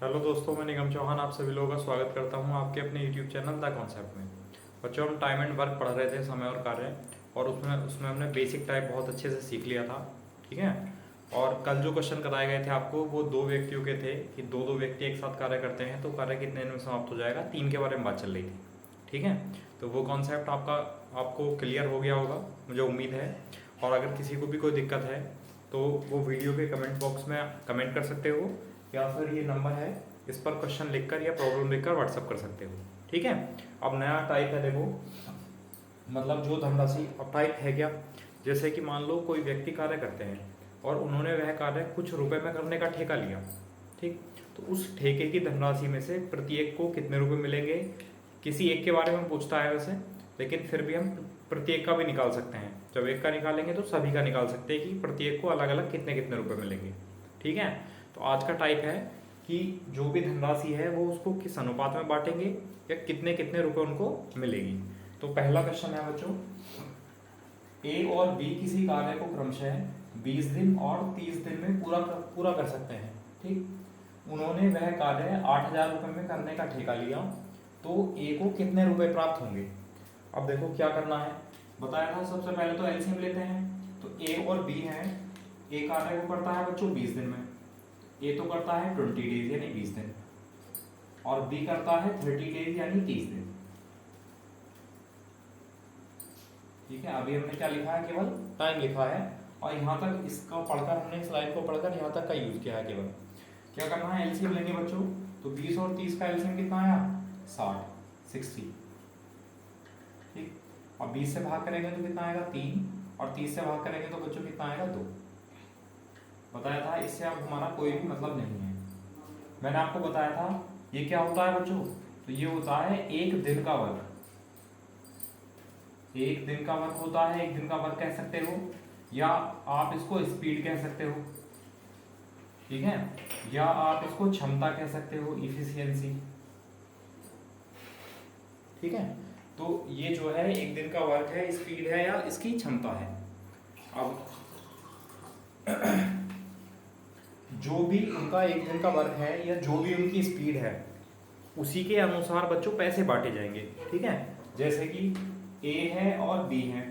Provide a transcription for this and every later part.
Hello दोस्तों, मैं निगम चौहान आप सभी लोगों का स्वागत करता हूं आपके अपने यूट्यूब चैनल द कॉन्सेप्ट में। बच्चों, हम टाइम एंड वर्क पढ़ रहे थे, समय और कार्य, और उसमें उसमें हमने बेसिक टाइप बहुत अच्छे से सीख लिया था। ठीक है। और कल जो क्वेश्चन कराए गए थे आपको, वो दो व्यक्तियों के थे कि दो दो व्यक्ति एक साथ कार्य करते हैं तो कार्य कितने दिन में समाप्त हो जाएगा। तीन के बारे में बात चल रही थी। ठीक है। तो वो कॉन्सेप्ट आपको क्लियर हो गया होगा, मुझे उम्मीद है। और अगर किसी को भी कोई दिक्कत है तो वो वीडियो के कमेंट बॉक्स में कमेंट कर सकते हो, या फिर ये नंबर है, इस पर क्वेश्चन लिखकर या प्रॉब्लम लिखकर व्हाट्सअप कर सकते हो। ठीक है। अब नया टाइप है, देखो, मतलब जो धनराशि अब टाइप है क्या। जैसे कि मान लो कोई व्यक्ति कार्य करते हैं और उन्होंने वह कार्य कुछ रुपए में करने का ठेका लिया। ठीक। तो उस ठेके की धनराशि में से प्रत्येक को कितने रुपए मिलेंगे, किसी एक के बारे में पूछता है वैसे, लेकिन फिर भी हम प्रत्येक का भी निकाल सकते हैं। जब एक का निकालेंगे तो सभी का निकाल सकते हैं कि प्रत्येक को अलग अलग कितने कितने रुपए मिलेंगे। ठीक है। तो आज का टाइप है कि जो भी धनराशि है वो उसको किस अनुपात में बांटेंगे या कितने कितने रुपए उनको मिलेगी। तो पहला क्वेश्चन है बच्चों, ए और बी किसी कार्य को क्रमशः 20 दिन और 30 दिन में पूरा कर सकते हैं। ठीक। उन्होंने वह कार्य 8,000 रुपये में करने का ठेका लिया, तो ए को कितने रुपए प्राप्त होंगे। अब देखो क्या करना है, बताया था सबसे पहले तो एलसीएम लेते हैं। तो ए और बी है, ए कार्य को करता है बच्चों 20 दिन में, ए तो करता है 20 डेज यानी 20 दिन, और बी करता है 30 डेज यानी 30 दिन। ठीक है। अभी हमने क्या लिखा है, केवल टाइम लिखा है, और यहाँ तक इसको पढ़कर हमने इस लाइन को पढ़कर यहाँ तक का यूज किया है। केवल क्या करना है, एलसीएम लेंगे बच्चों। तो 20 और 30 का एलसीएम कितना आया, 60। ठीक। और 20 से भाग करेंगे तो कितना आएगा, 3, और 30 से भाग करेंगे तो बच्चों कितना आएगा, 2। बताया था, इससे अब हमारा कोई भी मतलब नहीं है। मैंने आपको बताया था ये क्या होता है बच्चों, तो ये होता है एक दिन का वर्क। एक दिन का वर्क होता है, एक दिन का वर्क कह सकते हो, या आप इसको स्पीड कह सकते हो। ठीक है। या आप इसको क्षमता कह सकते हो, इफिशियंसी। ठीक है। तो ये जो है एक दिन का वर्क है, स्पीड है या इसकी क्षमता है। अब जो भी उनका एक दिन का वर्क है या जो भी उनकी स्पीड है, उसी के अनुसार बच्चों पैसे बांटे जाएंगे। ठीक है। जैसे कि ए है और बी है,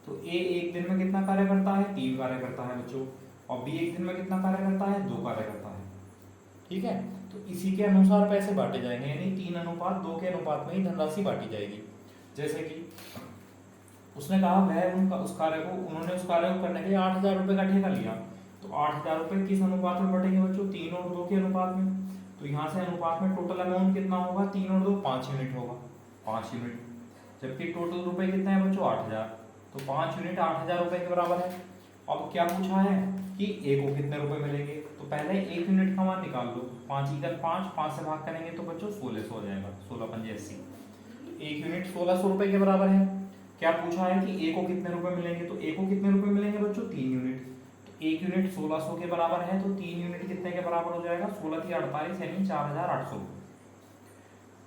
तो ए एक दिन में कितना कार्य करता है, 3 कार्य करता है बच्चों, और बी एक दिन में कितना कार्य करता है, 2 कार्य करता है। ठीक है। तो इसी के अनुसार पैसे बांटे जाएंगे, यानी 3:2 के अनुपात में ही धनराशि बांटी जाएगी। जैसे कि उसने कहा वह उनका उन्होंने उस कार्य को करने के लिए 8,000 रुपये का ठेका लिया, तो 8,000 रुपये किस अनुपात में बटेंगे बच्चों, 3 और 2 के अनुपात में। तो यहाँ से अनुपात में टोटल अमाउंट कितना होगा, 3 और 2 5 यूनिट होगा, 5 यूनिट। जबकि टोटल रुपए कितने हैं बच्चों, 8,000, तो 5 यूनिट 8,000 रुपये के बराबर है। अब क्या पूछा है कि ए को कितने रुपए मिलेंगे, तो पहले 1 यूनिट का मान निकाल लो। 5 इक्वल 5, 5 से भाग करेंगे तो बच्चों 1600 हो जाएगा, 16 पंजे 80। 1 यूनिट 1600 रुपये के बराबर है। क्या पूछा है कि ए को कितने रुपए मिलेंगे, तो ए को कितने रुपए मिलेंगे बच्चों, 3 यूनिट। तो 1 यूनिट 1600 के बराबर है, तो 3 यूनिट कितने के बराबर हो जाएगा, 16 थी 48 यानी 4,800।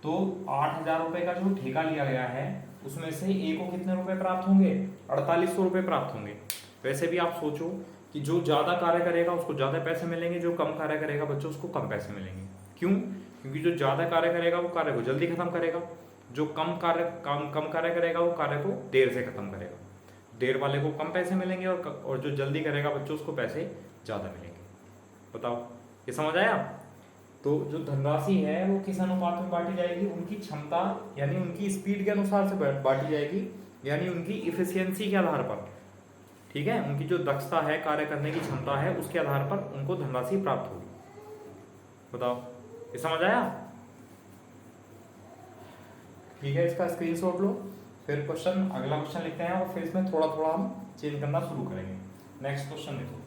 तो 8,000 रुपये का जो ठेका लिया गया है उसमें से ए को कितने रुपए प्राप्त होंगे, 4,800 रुपये प्राप्त होंगे। वैसे भी आप सोचो कि जो ज़्यादा कार्य करेगा उसको ज़्यादा पैसे मिलेंगे, जो कम कार्य करेगा बच्चों उसको कम पैसे मिलेंगे। क्यों, क्योंकि जो ज़्यादा कार्य करेगा वो कार्य को जल्दी खत्म करेगा, जो कम कार्य करेगा वो कार्य को देर से खत्म करेगा। देर वाले को कम पैसे मिलेंगे और जो जल्दी करेगा बच्चों उसको पैसे ज़्यादा मिलेंगे। बताओ, ये समझ आया। तो जो धनराशि है वो किस अनुपात में बांटी जाएगी, उनकी क्षमता यानी उनकी स्पीड के अनुसार से बांटी जाएगी, यानी उनकी इफिशियंसी के आधार पर। ठीक है। उनकी जो दक्षता है, कार्य करने की क्षमता है, उसके आधार पर उनको धनराशि प्राप्त होगी। बताओ, ये समझ आया। ठीक है, इसका स्क्रीनशॉट लो, फिर अगला क्वेश्चन लिखते हैं और फिर इसमें थोड़ा थोड़ा हम चेंज करना शुरू करेंगे। नेक्स्ट क्वेश्चन देखो।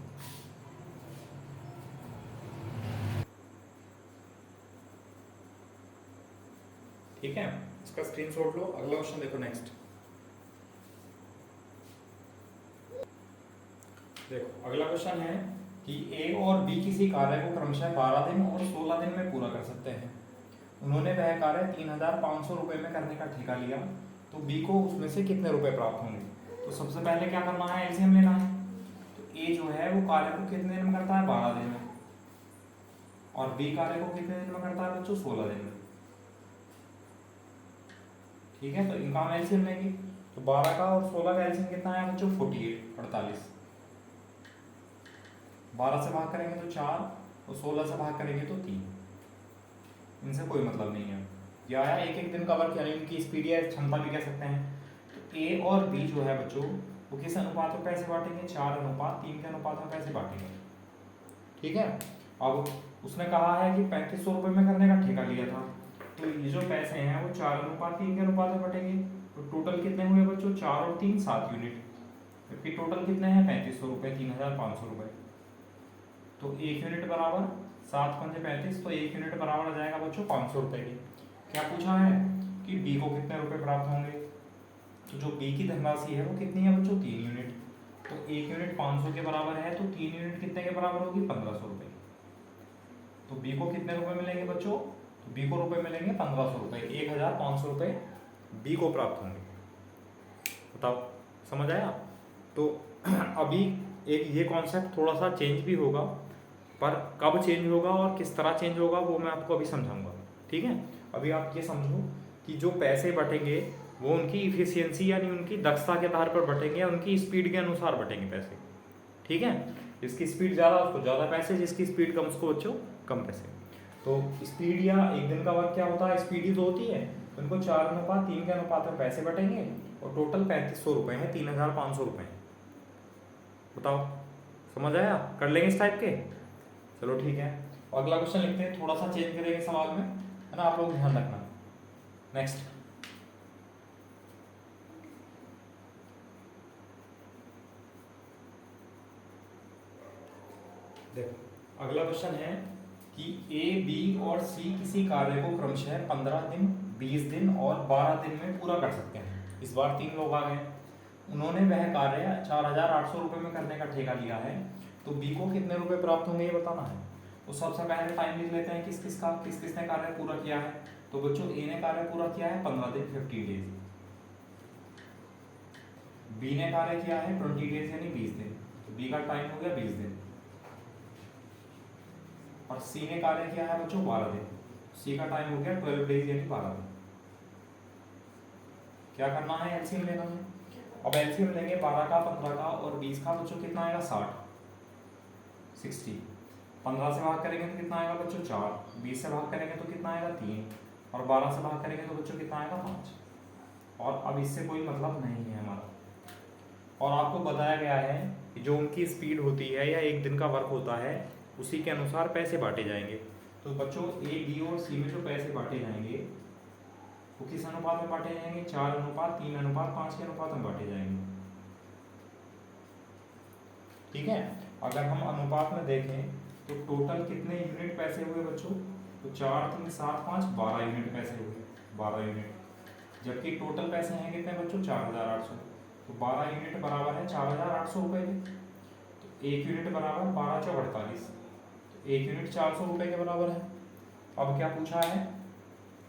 ठीक है, इसका स्क्रीनशॉट लो, अगला क्वेश्चन देखो। नेक्स्ट देखो, अगला क्वेश्चन है कि ए और बी किसी कार्य को क्रमशः 12 दिन और 16 दिन में पूरा कर सकते हैं। उन्होंने वह कार्य 3,500 रुपये में करने का ठेका लिया, तो बी को उसमें से कितने रुपए प्राप्त होंगे। तो सबसे पहले क्या करना है, एलसीएम लेना है। तो ए जो है वो कार्य को कितने दिन में करता है, 12 दिन में, और बी कार्य को कितने दिन में करता है बच्चों? 16 दिन में। ठीक है, तो इनका हम एलसीएम लेंगे, तो 12 का और 16 का एलसीएम कितना आया बच्चों? 48, 48। 12 से भाग करेंगे तो 4 और 16 से भाग करेंगे तो 3। इनसे कोई मतलब नहीं है। ये आया एक एक दिन का वर्क, यानी इनकी स्पीड या क्षमता भी कह सकते हैं। तो ए और बी जो है बच्चों वो किस अनुपात में पैसे बांटेंगे? 4:3 के अनुपात में पैसे बांटेंगे। ठीक है, अब उसने कहा है कि 3500 रुपये में करने का ठेका लिया था, तो ये जो पैसे हैं वो 4:3 के अनुपात में बटेंगे। तो टोटल कितने हुए बच्चों? 4 और 3 7 यूनिट, जबकि टोटल कितने हैं? 3500 रुपये, 3500 रुपये। तो 1 यूनिट बराबर 7 पंजे 35, तो 1 यूनिट बराबर आ जाएगा बच्चों 500 रुपये के। क्या पूछा है कि बी को कितने रुपए प्राप्त होंगे? तो जो बी की धनराशि है वो कितनी है बच्चों? 3 यूनिट। तो 1 यूनिट 500 के बराबर है, तो 3 यूनिट कितने के बराबर होगी? 1500 रुपये। तो बी को कितने रुपए मिलेंगे बच्चों? तो बी को रुपए मिलेंगे 1500 रुपये, 1500 रुपये बी को प्राप्त होंगे। बताओ, समझ आया? तो अभी एक ये कॉन्सेप्ट थोड़ा सा चेंज भी होगा, पर कब चेंज होगा और किस तरह चेंज होगा वो मैं आपको अभी समझाऊंगा। ठीक है, अभी आप ये समझो कि जो पैसे बटेंगे वो उनकी इफिशियंसी यानी उनकी दक्षता के आधार पर बटेंगे, उनकी स्पीड के अनुसार बटेंगे पैसे। ठीक है, जिसकी स्पीड ज़्यादा उसको ज़्यादा पैसे, जिसकी स्पीड कम उसको बच्चों कम पैसे। तो स्पीड या एक दिन का वर्क क्या होता है? स्पीड ही तो होती है, तो उनको 4:3 के अनुपात में पैसे बटेंगे और टोटल 3500 रुपये हैं, 3500 रुपये हैं। बताओ, समझ आया? कर लेंगे इस टाइप के? चलो ठीक है, अगला क्वेश्चन लिखते हैं, थोड़ा सा चेंज करेंगे सवाल में, है ना, आप लोग ध्यान रखना। नेक्स्ट, देखो अगला क्वेश्चन है कि ए, बी और सी किसी कार्य को क्रमशः 15 दिन, 20 दिन और 12 दिन में पूरा कर सकते हैं। इस बार 3 लोग आ गए, उन्होंने वह कार्य 4800 रुपये में करने का ठेका लिया है, तो बी को कितने रुपए प्राप्त होंगे ये बताना है। तो सबसे पहले टाइम लिख लेते हैं किस किसने कार्य पूरा किया है। तो बच्चों ए ने कार्य पूरा किया है 15 दिन 50 डेज, बी ने कार्य किया है 20 डेज यानी 20 दिन, तो बी का टाइम हो गया 20 दिन। और सी ने कार्य किया है बच्चों 12 दिन, सी का टाइम हो गया 12 डेज यानी 12 दिन। क्या करना है? एलसीएम लेना है। अब एलसीएम लेंगे 12 का, 15 का और 20 का, बच्चों कितना आएगा? 60। 15 से भाग करेंगे तो कितना आएगा बच्चों? 4। 20 से भाग करेंगे तो कितना आएगा? 3। और 12 से भाग करेंगे तो बच्चों कितना आएगा? 5। और अब इससे कोई मतलब नहीं है हमारा। और आपको बताया गया है कि जो उनकी स्पीड होती है या एक दिन का वर्क होता है उसी के अनुसार पैसे बांटे जाएंगे। तो बच्चों ए, बी और सी में जो पैसे बांटे जाएंगे वो किस अनुपात में बांटे जाएंगे? 4:3:5 के अनुपात में बांटे जाएंगे। ठीक है, अगर हम अनुपात में देखें तो टोटल कितने यूनिट पैसे हुए बच्चों? तो 4, 3, 7, 5 12 यूनिट पैसे हुए, 12 यूनिट। जबकि टोटल पैसे हैं कितने बच्चों? 4800। तो 12 यूनिट बराबर है 4800 रुपये के। तो 1 यूनिट बराबर 12 चौक 48, तो 1 यूनिट 400 रुपये के बराबर है। अब क्या पूछा है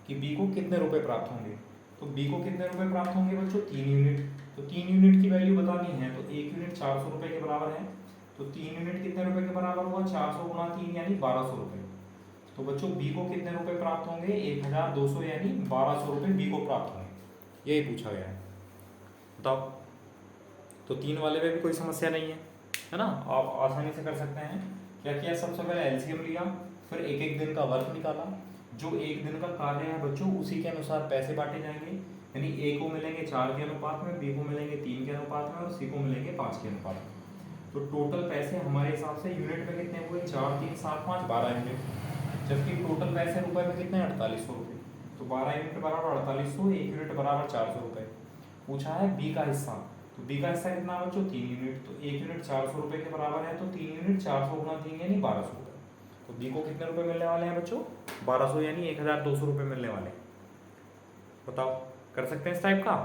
कि बी को कितने रुपए प्राप्त होंगे? तो बी को कितने रुपए प्राप्त होंगे बच्चों? 3 यूनिट। तो 3 यूनिट की वैल्यू बतानी है, तो 1 यूनिट 400 रुपये के बराबर है, तो 3 यूनिट कितने रुपए के बराबर हुआ? 400 गुणा 3 यानी 1200 रुपये। तो बच्चों बी को कितने रुपए प्राप्त होंगे? 1200 यानी 1200 रुपये बी को प्राप्त होंगे, यही पूछा गया है। बताओ, तो 3 वाले में भी कोई समस्या नहीं है ना, आप आसानी से कर सकते हैं। क्या किया? सबसे पहले एलसीएम लिया, फिर एक एक दिन का वर्क निकाला। जो एक दिन का कार्य है बच्चों उसी के अनुसार पैसे बांटे जाएंगे, यानी ए को मिलेंगे 4 के अनुपात में, बी को मिलेंगे 3 के अनुपात में और सी को मिलेंगे 5 के अनुपात में। तो टोटल पैसे हमारे हिसाब से यूनिट में कितने हुए? 4, 3, 7, 5 12 यूनिट। जबकि टोटल पैसे रुपए में कितने? 4800 रुपये। तो 12 यूनिट बराबर 4800, 1 यूनिट बराबर 400 रुपये। पूछा है बी का हिस्सा, तो बी का हिस्सा कितना बच्चों? 3 यूनिट। तो 1 यूनिट 400 रुपये के बराबर है, तो 3 यूनिट 400 गुणा 3 यानी 1200 रुपये। तो बी को कितने रुपए मिलने वाले हैं बच्चों? 1200 यानी 1200 रुपये मिलने वाले हैं। बताओ, कर सकते हैं इस टाइप का?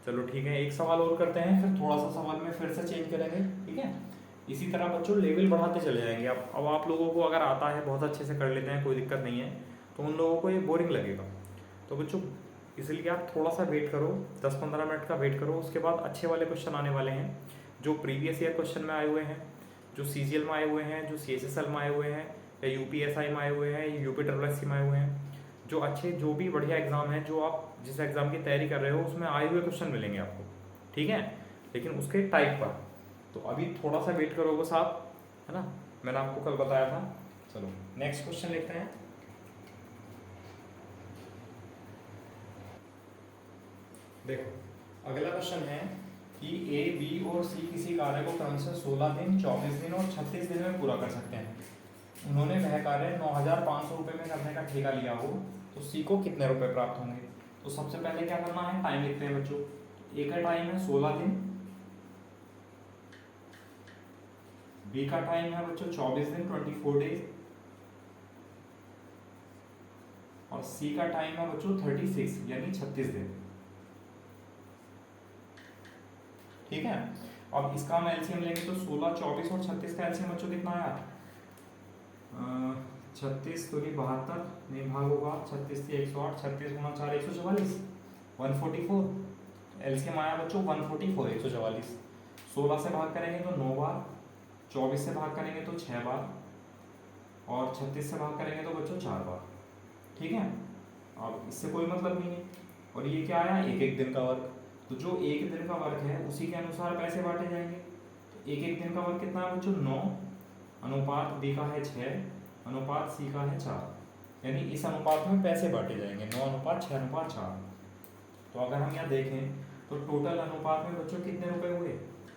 चलो ठीक है, एक सवाल और करते हैं, फिर थोड़ा सा सवाल में फिर से चेंज करेंगे। ठीक है, इसी तरह बच्चों लेवल बढ़ाते चले जाएंगे। अब आप लोगों को अगर आता है, बहुत अच्छे से कर लेते हैं, कोई दिक्कत नहीं है, तो उन लोगों को ये बोरिंग लगेगा। तो बच्चों इसलिए आप थोड़ा सा वेट करो, 10-15 मिनट का वेट करो, उसके बाद अच्छे वाले क्वेश्चन आने वाले हैं जो प्रीवियस ईयर क्वेश्चन में आए हुए हैं, जो CGL में आए हुए हैं, जो CSSL में आए हुए हैं, या यूपीएसआई में आए हुए हैं या यूपी ट्रिपल एस सी में आए हुए हैं, जो अच्छे जो भी बढ़िया एग्ज़ाम है, जो आप जिस एग्ज़ाम की तैयारी कर रहे हो उसमें आए हुए क्वेश्चन मिलेंगे आपको, ठीक है, लेकिन उसके टाइप पर। तो अभी थोड़ा सा वेट करो बस आप, है ना, मैंने आपको कल बताया था। चलो नेक्स्ट क्वेश्चन लिखते हैं। देखो अगला क्वेश्चन है कि ए, बी और सी किसी कार्य को क्रमशः 16 दिन, 24 दिन और 36 दिन में पूरा कर सकते हैं। उन्होंने वह कार्य 9,500 रुपये में करने का ठेका लिया हो, तो सी को कितने रुपए प्राप्त होंगे। तो सबसे पहले क्या करना है, टाइम लिखते हैं बच्चों। ए का टाइम है 16 दिन, बी का टाइम है बच्चों 24 दिन 24 डेज, और सी का टाइम है बच्चों 36 यानी 36 दिन, ठीक है। अब इसका हम एलसीएम लेंगे तो 16, 24 और 36 का एलसीएम बच्चों कितना आया, 36 दूनी 72, नहीं भाग होगा 36 से 108, 36 गुना 4 144, 144, एलसीएम आया बच्चों 144 144। 16 से भाग करेंगे तो 9 बार, 24 से भाग करेंगे तो 6 बार, और 36 से भाग करेंगे तो बच्चों 4 बार, ठीक है। अब इससे कोई मतलब नहीं है। और ये क्या आया, एक एक दिन का वर्क। तो जो एक दिन का वर्क है उसी के अनुसार पैसे बांटे जाएंगे। तो एक एक दिन का वर्क कितना है बच्चों, 9 अनुपात बी का है 6 अनुपात सी का है 4, यानी इस अनुपात में पैसे बांटे जाएंगे 9 अनुपात 6 अनुपात 4। तो अगर हम यहाँ देखें तो टोटल अनुपात में बच्चों कितने रुपए हुए,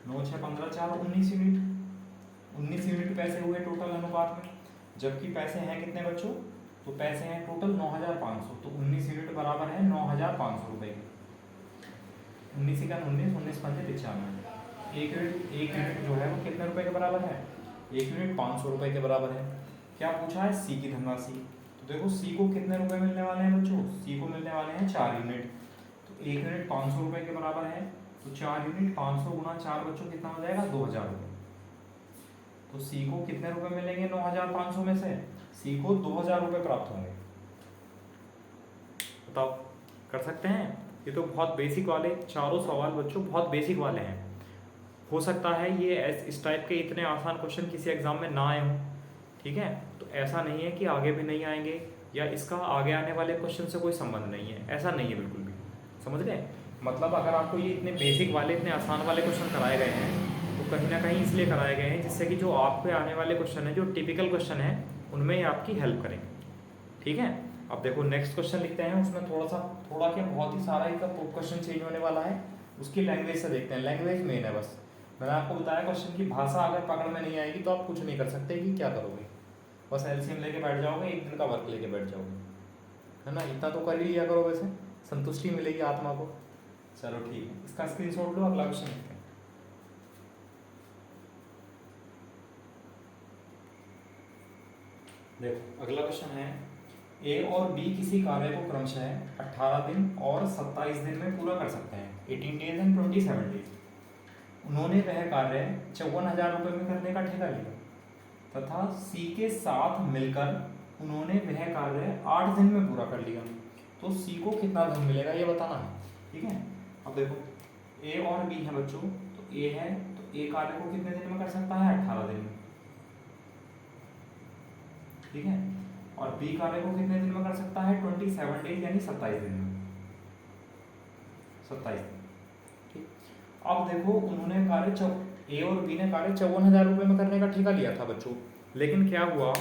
9 6 15 4 19 यूनिट, 19 यूनिट पैसे हुए टोटल अनुपात में। जबकि पैसे हैं कितने बच्चों, तो पैसे हैं टोटल 9,500, तो 19 यूनिट बराबर है 9,500 रुपये के। 19 का 19, 19 पंजे 95। एक यूनिट जो है वो कितने रुपए के बराबर है, एक यूनिट 500 रुपये के बराबर है। क्या पूछा है, सी की धनराशि। तो देखो सी को कितने रुपए मिलने वाले हैं बच्चों, सी को मिलने वाले हैं 4 यूनिट। तो एक यूनिट 500 रुपये के बराबर है, तो 4 यूनिट 500 गुना 4 बच्चों कितना हो जाएगा, 2,000 रुपये। तो सी को कितने रुपए मिलेंगे 9,500 में से, सी को 2,000 रुपये प्राप्त होंगे। बताओ कर सकते हैं। ये तो बहुत बेसिक वाले चारों सवाल बच्चों बहुत बेसिक वाले हैं। हो सकता है ये इस टाइप के इतने आसान क्वेश्चन किसी एग्जाम में ना आए हों, ठीक है। तो ऐसा नहीं है कि आगे भी नहीं आएंगे या इसका आगे आने वाले क्वेश्चन से कोई संबंध नहीं है, ऐसा नहीं है बिल्कुल भी, समझ गए। मतलब अगर आपको ये इतने बेसिक वाले इतने आसान वाले क्वेश्चन कराए गए हैं तो कहीं ना कहीं इसलिए कराए गए हैं जिससे कि जो आपके आने वाले क्वेश्चन है, जो टिपिकल क्वेश्चन है, उनमें ये आपकी हेल्प करेंगे, ठीक है। अब देखो नेक्स्ट क्वेश्चन लिखते हैं, उसमें थोड़ा क्या बहुत ही सारा इसका क्वेश्चन चेंज होने वाला है। उसकी लैंग्वेज से देखते हैं, लैंग्वेज मेन है बस। मैंने आपको बताया क्वेश्चन की भाषा अगर पकड़ में नहीं आएगी तो आप कुछ नहीं कर सकते कि क्या करोगे, बस एलसीएम लेके बैठ जाओगे, एक दिन का वर्क लेके बैठ जाओगे, है ना। इतना तो कर ही लिया करो, वैसे संतुष्टि मिलेगी आत्मा को। चलो ठीक है, इसका स्क्रीनशॉट लो, अगला क्वेश्चन लिखते हैं। देखो अगला क्वेश्चन है, ए और बी किसी कार्य को क्रमशः 18 दिन और 27 दिन में पूरा कर सकते हैं, 18 डेज एंड 27 डेज। उन्होंने वह कार्य 54,000 रुपये में करने का ठेका लिया तथा सी के साथ मिलकर उन्होंने वह कार्य 8 दिन में पूरा कर लिया, तो सी को कितना धन मिलेगा ये बताना है, ठीक है। अब देखो ए और बी है बच्चों, तो ए है तो ए कार्य को कितने दिन में कर सकता है, 18 दिन में, ठीक है। और बी कार्य को कितने दिन में कर सकता है, 27 डेज यानी 27 दिन में, 27 दिन, ठीक। अब देखो उन्होंने कार्य ए और बी ने कार्य 54,000 रुपये में करने का ठेका लिया था बच्चों, लेकिन क्या हुआ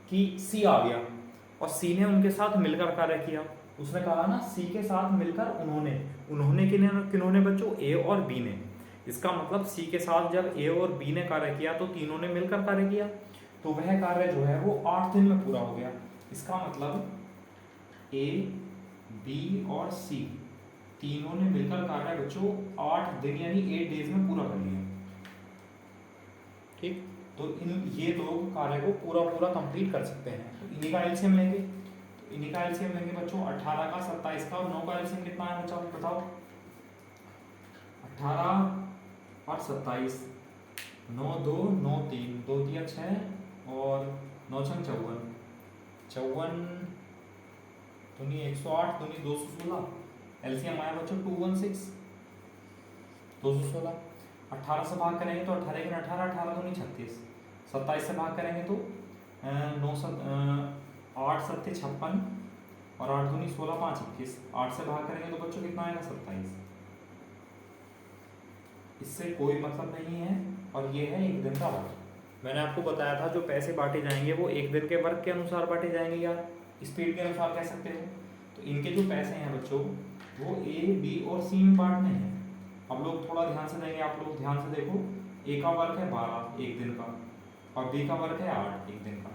कि सी आ गया और सी ने उनके साथ मिलकर कार्य किया। उसने कहा ना सी के साथ मिलकर उन्होंने किन्होंने बच्चों, ए और बी ने। इसका मतलब सी के साथ जब ए और बी ने कार्य किया तो तीनों ने मिलकर कार्य किया, तो वह कार्य जो है वो 8 दिन में पूरा हो गया। इसका मतलब ए, बी और सी तीनों ने मिलकर कार्य बच्चों 8 दिन यानी 8 डेज में पूरा कर लिया, ठीक। तो ये लोग कार्य को पूरा कंप्लीट कर सकते हैं। तो इन्हीं का एलसीएम लेंगे, तो इन्हीं का एलसीएम लेंगे बच्चों, 18 का 27 का और 9 का एलसीएम कितना है बच्चों बताओ, 18 और 27, 9 2 9 3 2 3 6 और 9 6 54, 54 दूनी 108 दूनी 216, एलसीएम आया बच्चों 216, 216। 18 से भाग करेंगे तो 18 के 18, 18 दूनी 36, 27 से भाग करेंगे तो 9 8 7 56 और 8 दूनी 16 5 21। 8 से भाग करेंगे तो बच्चों कितना आएगा 27। इससे कोई मतलब नहीं है और ये है एक दिन का वर्क। मैंने आपको बताया था जो पैसे बांटे जाएंगे वो एक दिन के वर्क के अनुसार बांटे जाएंगे या स्पीड के अनुसार कह सकते हो। तो इनके जो पैसे हैं बच्चों वो ए बी और सी में बांटने हैं। अब लोग थोड़ा ध्यान से देंगे, आप लोग ध्यान से देखो। ए का वर्क है 12 एक दिन का और बी का वर्क है 8 एक दिन का।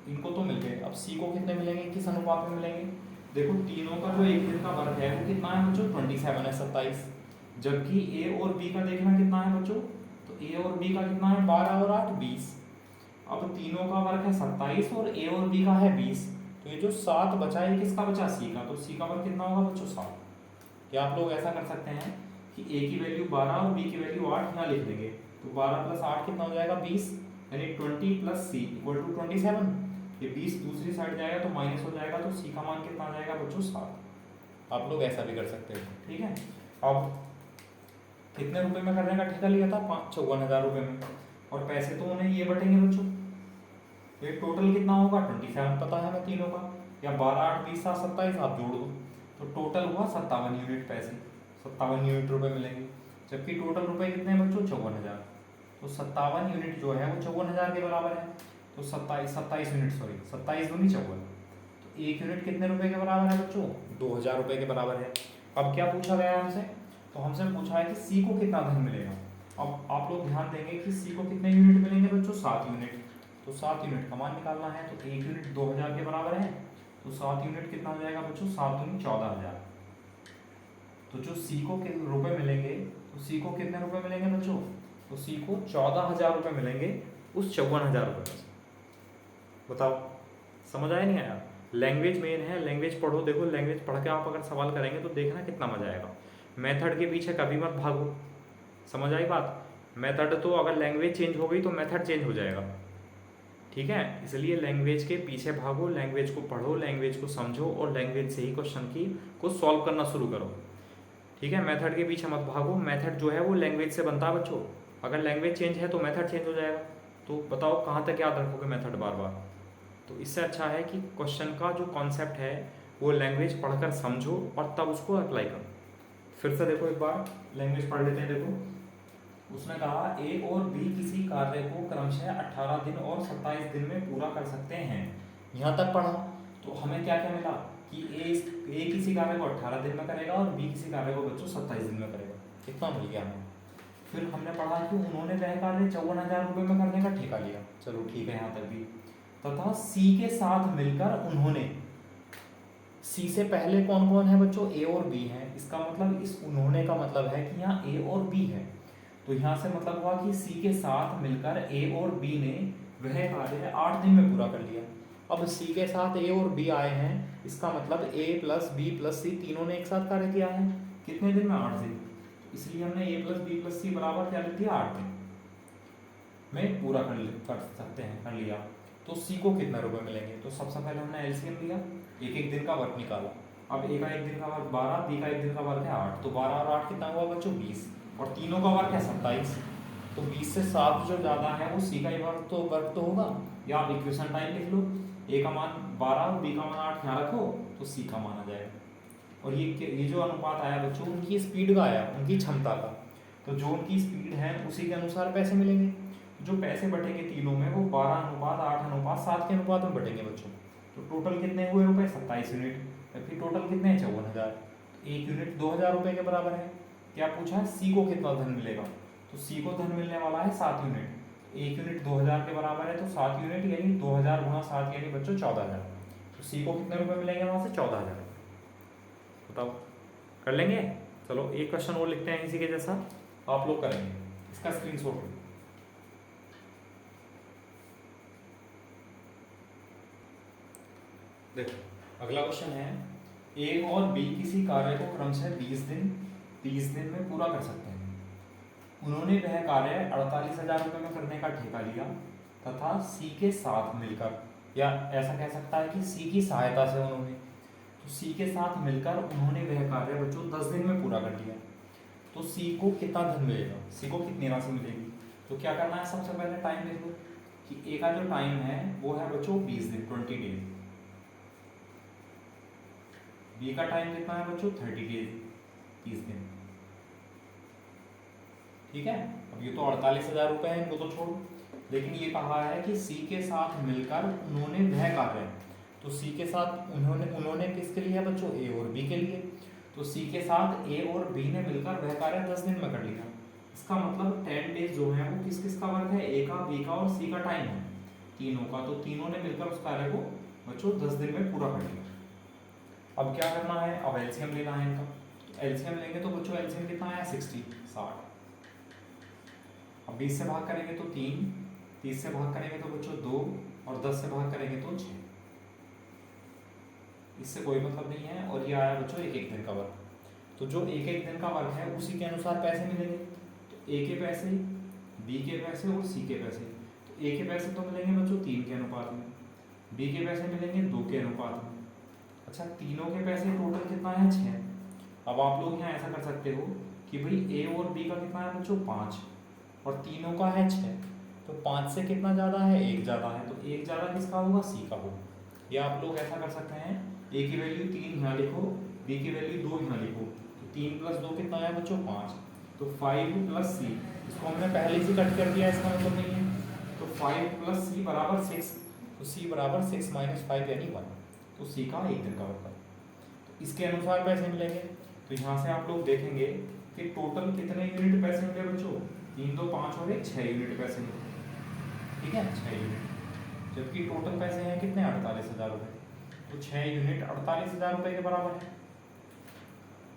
इनको तो मिल गए। अब सी को कितने मिलेंगे, किस अनुपात में मिलेंगे? देखो तीनों का जो एक दिन का वर्क है वो कितना है बच्चों 27 है 27। जबकि ए और बी का देखना कितना है बच्चों, तो ए और बी का कितना है 12 और 8 20। अब तीनों का वर्क है 27 और ए और बी का है 20। तो ये जो 7 बचा ये किसका बचा, सी का। तो सी का वर्क कितना होगा बच्चों 7। क्या आप लोग ऐसा कर सकते हैं कि ए की वैल्यू 12 और बी की वैल्यू 8 यहाँ लिख देंगे। तो 12 प्लस 8 कितना हो जाएगा 20, यानी 20 प्लस सी इक्वल टू 27। ये 20 दूसरी साइड जाएगा तो माइनस हो जाएगा, तो सी का मान कितना आ जाएगा बच्चों 7। आप लोग ऐसा भी कर सकते हो, ठीक है। अब कितने रुपए में करने का ठेका लिया था 54,000 रुपए में, और पैसे तो उन्हें ये बटेंगे बच्चों। ये टोटल कितना होगा 27 पता है हमें तीनों का, या 12 8 20 7 27 आप जोड़ दो तो टोटल हुआ 57 यूनिट पैसे, 57 यूनिट रुपए मिलेंगे। जबकि टोटल रुपए कितने हैं बच्चों 54,000। तो 57 यूनिट जो है वो 54,000 के बराबर है। तो 27 यूनिट, सॉरी 27 दूनी 54। तो एक यूनिट कितने रुपए के बराबर है बच्चों 2,000 रुपए के बराबर है। अब क्या पूछा गया है हमसे, तो हमसे पूछा है कि सी को कितना धन मिलेगा। अब आप लोग ध्यान देंगे कि सी को कितने यूनिट मिलेंगे बच्चों 7 यूनिट। तो 7 यूनिट का मान निकालना है, तो एक यूनिट 2,000 के बराबर है। तो 7 यूनिट कितना हो जाएगा बच्चों 7 दूनी 14,000। तो जो सी को रुपए मिलेंगे, तो सी को कितने रुपए मिलेंगे बच्चों, तो सी को 14,000 रुपए मिलेंगे उस 54,000 रुपए में। बताओ समझ आया नहीं आया? लैंग्वेज मेन है, लैंग्वेज पढ़ो। देखो लैंग्वेज पढ़ के आप अगर सवाल करेंगे तो देखना कितना मजा आएगा। मेथड के पीछे कभी मत भागो, समझ आई बात। मेथड तो अगर लैंग्वेज चेंज हो गई तो मेथड चेंज हो जाएगा, ठीक है। इसलिए लैंग्वेज के पीछे भागो, लैंग्वेज को पढ़ो, लैंग्वेज को समझो और लैंग्वेज से ही क्वेश्चन की को सॉल्व करना शुरू करो, ठीक है। मेथड के पीछे मत भागो, मेथड जो है वो लैंग्वेज से बनता है बच्चों। अगर लैंग्वेज चेंज है तो मेथड चेंज हो जाएगा। तो बताओ कहाँ तक याद रखोगे मेथड बार बार। तो इससे अच्छा है कि क्वेश्चन का जो कॉन्सेप्ट है वो लैंग्वेज पढ़कर समझो और तब उसको अप्लाई करो। फिर से देखो एक बार लैंग्वेज पढ़ लेते हैं। देखो उसने कहा ए और बी किसी कार्य को क्रमशः 18 दिन और 27 दिन में पूरा कर सकते हैं। यहाँ तक पढ़ा तो हमें क्या क्या मिला कि ए किसी कार्य को 18 दिन में करेगा और बी किसी कार्य को बच्चों 27 दिन में करेगा। कितना मिल गया हमें। फिर हमने पढ़ा कि उन्होंने वह कार्य 54,000 रुपये में करने का ठेका लिया। चलो ठीक है यहाँ तक भी। तथा सी के साथ मिलकर उन्होंने, सी से पहले कौन कौन है बच्चों ए और बी है। इसका मतलब इस उन्होंने का मतलब है कि यहाँ ए और बी है। तो यहाँ से मतलब हुआ कि सी के साथ मिलकर ए और बी ने वह कार्य 8 दिन में पूरा कर लिया। अब सी के साथ ए और बी आए हैं, इसका मतलब ए प्लस बी प्लस सी तीनों ने एक साथ कार्य किया है। कितने दिन में 8 दिन। इसलिए हमने ए प्लस बी प्लस सी बराबर क्या लिख दिया 8 दिन में पूरा कर सकते हैं, कर लिया। तो सी को कितने रुपए मिलेंगे, तो सबसे पहले हमने एलसीएम लिया, एक एक दिन का वर्क निकाला। अब ए का एक दिन का वर्क 12, बी का एक दिन का वर्क है 8। तो 12 और 8 कितना हुआ बच्चों 20, और तीनों का वर्क है 27। तो 20 से 7 जो ज़्यादा है वो सी का ही वर्क तो होगा। या आप इक्वेशन टाइप लिख लो, ए का मान 12 और बी का मान 8 यहाँ रखो तो सी का मान आ जाएगा। और ये जो अनुपात आया बच्चों उनकी स्पीड का आया, उनकी क्षमता का। तो जो उनकी स्पीड है उसी के अनुसार पैसे मिलेंगे। जो पैसे बटेंगे तीनों में वो 12 अनुपात 8 अनुपात 7 के अनुपात में बटेंगे बच्चों। तो टोटल कितने हुए रुपए 27 यूनिट, जबकि टोटल कितने हैं 54,000। एक यूनिट 2,000 रुपये के बराबर है। क्या पूछा है सी को कितना धन मिलेगा, तो सी को धन मिलने वाला है 7 यूनिट। एक यूनिट 2,000 के बराबर है, तो 7 यूनिट यानी 2,000 गुणा 7 यानी बच्चों 14,000। तो सी को कितने रुपए मिलेंगे वहाँ से 14,000। बताओ कर लेंगे। चलो एक क्वेश्चन और लिखते हैं इसी के जैसा, आप लोग करेंगे, इसका स्क्रीनशॉट लो। देखो अगला क्वेश्चन है ए और बी किसी कार्य को क्रमशः 20 दिन में पूरा कर सकते हैं। उन्होंने वह कार्य 48,000 रुपये में करने का ठेका लिया तथा सी के साथ मिलकर, या ऐसा कह सकता है कि सी की सहायता से उन्होंने, तो सी के साथ मिलकर उन्होंने वह कार्य बच्चों 10 दिन में पूरा कर लिया। तो सी को कितना धन मिलेगा, सी को कितनी राशि मिलेगी। तो क्या करना है सबसे पहले टाइम लिख लो, कि ए का जो टाइम है वो है बच्चों 20 दिन 20 डेज, बी का टाइम कितना है बच्चों 30 डेज 30 दिन। ठीक है, अब ये तो 48,000 रुपए है, इनको तो छोड़ो, लेकिन ये कहा है कि सी के साथ मिलकर उन्होंने वह कार्य, तो सी के साथ उन्होंने किसके लिए बच्चों, ए और बी के लिए, तो सी के साथ ए और बी ने मिलकर वह कार्य 10 दिन में कर लिया। इसका मतलब 10 डेज जो है वो किस किस का वर्क है, ए का, बी का और सी का टाइम है, तीनों का, तो तीनों ने मिलकर उस कार्य को बच्चों 10 दिन में पूरा कर लिया। अब क्या करना है, अब एलसीएम लेना है इनका, एलसीएम लेंगे तो बच्चों एलसीएम कितना है 60। अब 20 से भाग करेंगे तो 3, 30 से भाग करेंगे तो बच्चों 2 और 10 से भाग करेंगे तो 6। इससे कोई मतलब नहीं है। और ये आया बच्चों एक एक दिन का वर्क, तो जो एक एक दिन का वर्क है उसी के अनुसार पैसे मिलेंगे, तो ए के पैसे, बी के पैसे और सी के पैसे, तो ए के पैसे तो मिलेंगे बच्चों 3 के अनुपात में, बी के पैसे मिलेंगे 2 के अनुपात में। अच्छा, तीनों के पैसे टोटल कितना है 6। अब आप लोग यहाँ ऐसा कर सकते हो कि भाई ए और बी का कितना है बच्चों 5 और तीनों का है 6, तो 5 से कितना ज़्यादा है, 1 ज़्यादा है, तो 1 ज़्यादा किसका होगा, सी का होगा। या आप लोग ऐसा कर सकते हैं, ए की वैल्यू 3 यहाँ लिखो, बी की वैल्यू 2 यहाँ लिखो, तो 3 + 2 कितना है बच्चों 5, तो 5 + सी, इसको हमने पहले से कट कर दिया, इसका मतलब नहीं है, तो 5 + सी बराबर 6, तो सी बराबर 6 - 5 यानी 1, तो सी का एक दिन का वर्क है। तो इसके अनुसार पैसे मिलेंगे, तो यहाँ से आप लोग देखेंगे कि टोटल कितने यूनिट पैसे मिले बच्चों, 3 2 5 और 1 6 यूनिट पैसे मिले। ठीक है, 6 यूनिट, जबकि टोटल पैसे हैं कितने 48,000 रुपये, तो 6 यूनिट 48,000 रुपये के बराबर है।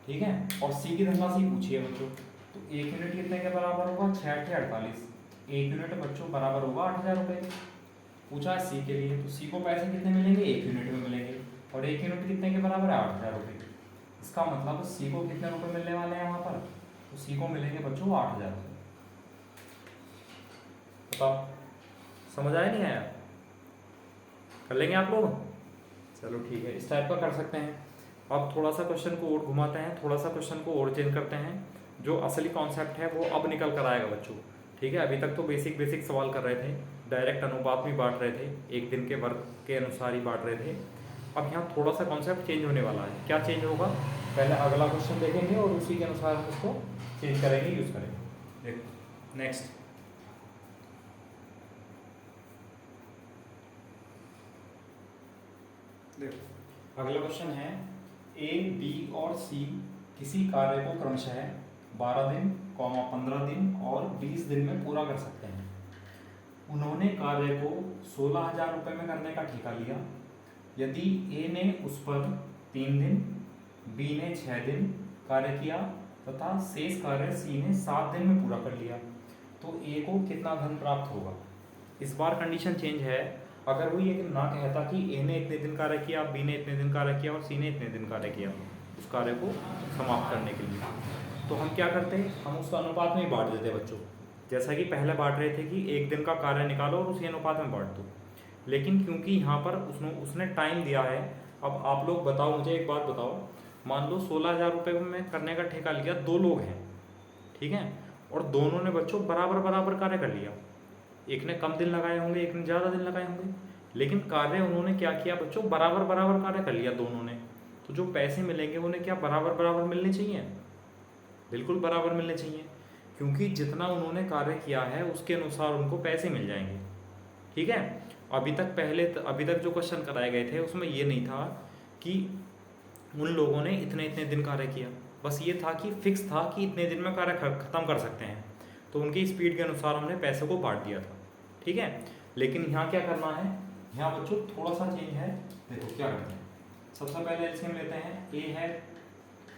ठीक है, और सी की धनराशि पूछी है बच्चों, तो 1 यूनिट कितने के बराबर होगा, 6 × 48, 1 यूनिट बच्चों बराबर होगा 8,000 रुपये। पूछा है सी के लिए, तो सी को पैसे कितने मिलेंगे, 1 यूनिट में मिलेंगे, और 1 यूनिट कितने के बराबर है 8,000 रुपये। इसका मतलब सी को कितने रुपए मिलने वाले हैं यहाँ पर, तो सी को मिलेंगे बच्चों 8,000 रुपये। बताओ समझ आया नहीं आया, कर लेंगे आप लोग, चलो ठीक है, इस टाइप का कर सकते हैं। अब थोड़ा सा क्वेश्चन को और घुमाते हैं, थोड़ा सा क्वेश्चन को और चेंज करते हैं, जो असली कॉन्सेप्ट है वो अब निकल कर आएगा बच्चों। ठीक है, अभी तक तो बेसिक सवाल कर रहे थे, डायरेक्ट अनुपात भी बांट रहे थे, एक दिन के वर्क के अनुसार ही बांट रहे थे। अब यहाँ थोड़ा सा कॉन्सेप्ट चेंज होने वाला है, क्या चेंज होगा, पहले अगला क्वेश्चन देखेंगे और उसी के अनुसार हम उसको चेंज करेंगे, यूज़ करेंगे। देखो नेक्स्ट, देखो अगला क्वेश्चन है, ए बी और सी किसी कार्य को क्रमशः 12 दिन, 15 दिन और 20 दिन में पूरा कर सकते हैं। उन्होंने कार्य को 16,000 रुपये में करने का ठेका लिया। यदि ए ने उस पर 3 दिन, बी ने 6 दिन कार्य किया तथा शेष कार्य सी ने 7 दिन में पूरा कर लिया, तो ए को कितना धन प्राप्त होगा। इस बार कंडीशन चेंज है, अगर वो ये ना कहता कि ए ने इतने दिन कार्य किया, बी ने इतने दिन कार्य किया और सी ने इतने दिन कार्य किया उस कार्य को समाप्त करने के लिए, तो हम क्या करते, हम उसका अनुपात में ही बांट देते बच्चों, जैसा कि पहले बांट रहे थे कि एक दिन का कार्य निकालो और उसी अनुपात में बांट दो। लेकिन क्योंकि यहाँ पर उसने टाइम दिया है, अब आप लोग बताओ, मुझे एक बात बताओ, मान लो 16,000 रुपये में करने का ठेका लिया, 2 लोग हैं, ठीक है, और दोनों ने बच्चों बराबर बराबर कार्य कर लिया, एक ने कम दिन लगाए होंगे, एक ने ज़्यादा दिन लगाए होंगे, लेकिन कार्य उन्होंने क्या किया बच्चों, बराबर बराबर कार्य कर लिया दोनों ने, तो जो पैसे मिलेंगे उन्हें क्या बराबर बराबर मिलने चाहिए, बिल्कुल बराबर मिलने चाहिए, क्योंकि जितना उन्होंने कार्य किया है उसके अनुसार उनको पैसे मिल जाएंगे। ठीक है, अभी तक जो क्वेश्चन कराए गए थे उसमें ये नहीं था कि उन लोगों ने इतने इतने दिन कार्य किया, बस ये था कि फिक्स था कि इतने दिन में कार्य खत्म कर सकते हैं, तो उनकी स्पीड के अनुसार हमने पैसे को बांट दिया था। ठीक है, लेकिन यहाँ क्या करना है, यहाँ बच्चों थोड़ा सा चेंज है, देखो क्या करते हैं, सबसे पहले एलसीएम लेते हैं, ए है,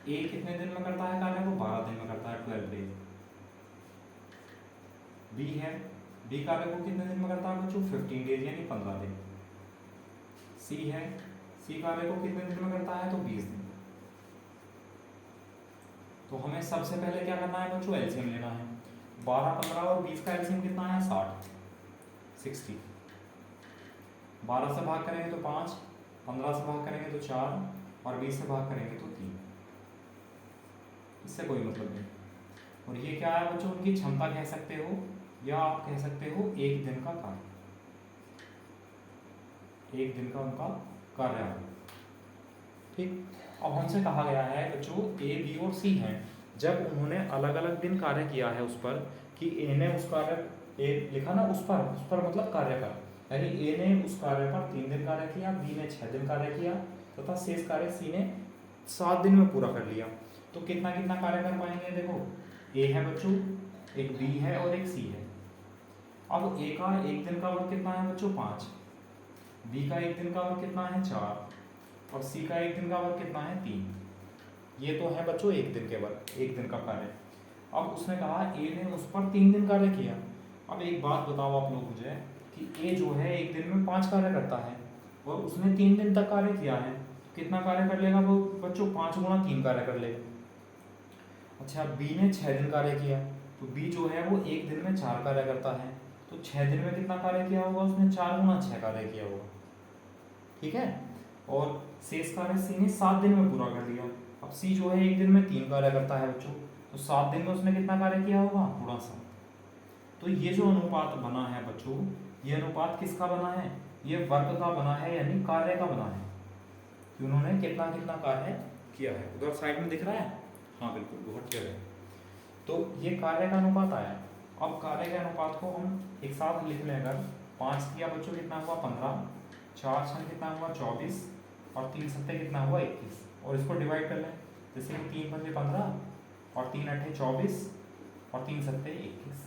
ए कितने दिन में करता है कार्य को, 12 दिन में करता है, 12 डेज। बी है, बी कार्य को कितने दिन में करता है बच्चों, 15 डेज यानी 15 दिन। सी है, सी कार्य को कितने दिन में करता है, तो 20 दिन। तो हमें सबसे पहले क्या करना है बच्चों, एलसीएम लेना है, 12, 15 और 20 का एलसीएम कितना है, 60। 12 से भाग करेंगे तो 5, 15 से भाग करेंगे तो 4 और 20 से भाग करेंगे तो 3, इससे कोई मतलब नहीं। और ये क्या है बच्चों, उनकी क्षमता कह सकते हो या आप कह सकते हो एक दिन का कार्य। एक दिन का उनका कार्य होगा। ठीक, अब हमसे कहा गया है बच्चों ए बी और सी हैं, जब उन्होंने अलग अलग दिन कार्य किया है उस पर, कि ए ने उस कार्य, ए लिखा ना उस पर मतलब कार्य पर, यानी ए ने उस कार्य पर 3 दिन कार्य किया, बी ने 6 दिन कार्य किया तथा शेष कार्य सी ने 7 दिन में पूरा कर लिया। तो कितना कितना कार्य कर पाएंगे? देखो ए है बच्चों, एक बी है और एक सी है। अब ए का एक दिन का वर्क कितना है बच्चों? 5, बी का एक दिन का वर्क कितना है? 4 और सी का एक दिन का वर्क कितना है? 3। ये तो है बच्चों एक दिन के वर्क, एक दिन का कार्य। अब उसने कहा ए ने उस पर 3 दिन कार्य किया। अब एक बात बताओ आप लोग मुझे कि ए जो है एक दिन में 5 कार्य करता है और उसने 3 दिन तक कार्य किया है, कितना कार्य कर लेगा वो बच्चों? 5 गुणा 3 कार्य कर लेगा। अच्छा, बी ने 6 दिन कार्य किया, तो बी जो है वो एक दिन में 4 कार्य करता है, तो 6 दिन में कितना कार्य किया होगा उसने? 4 गुणा 6 कार्य किया होगा। ठीक है, और शेष कार्य सी ने 7 दिन में पूरा कर लिया। अब सी जो है एक दिन में 3 कार्य करता है बच्चों, तो 7 दिन में उसने कितना कार्य किया होगा? गुणा 7। तो ये जो अनुपात बना है बच्चों, ये अनुपात किसका बना है? ये वर्क का बना है, यानी कार्य का बना है कि उन्होंने कितना कितना कार्य किया है। उधर साइड में दिख रहा है? हाँ बिल्कुल, बहुत क्लियर है। तो ये कार्य का अनुपात आया। अब कार्य के अनुपात को हम एक साथ लिख लें, अगर 5 किया बच्चों कितना हुआ? 15, 4 6 कितना हुआ? 24 और 3 7 कितना हुआ? 21। और इसको डिवाइड कर लें, जैसे कि 3 पंजे 15 और 3 8 24 और 3 7 21।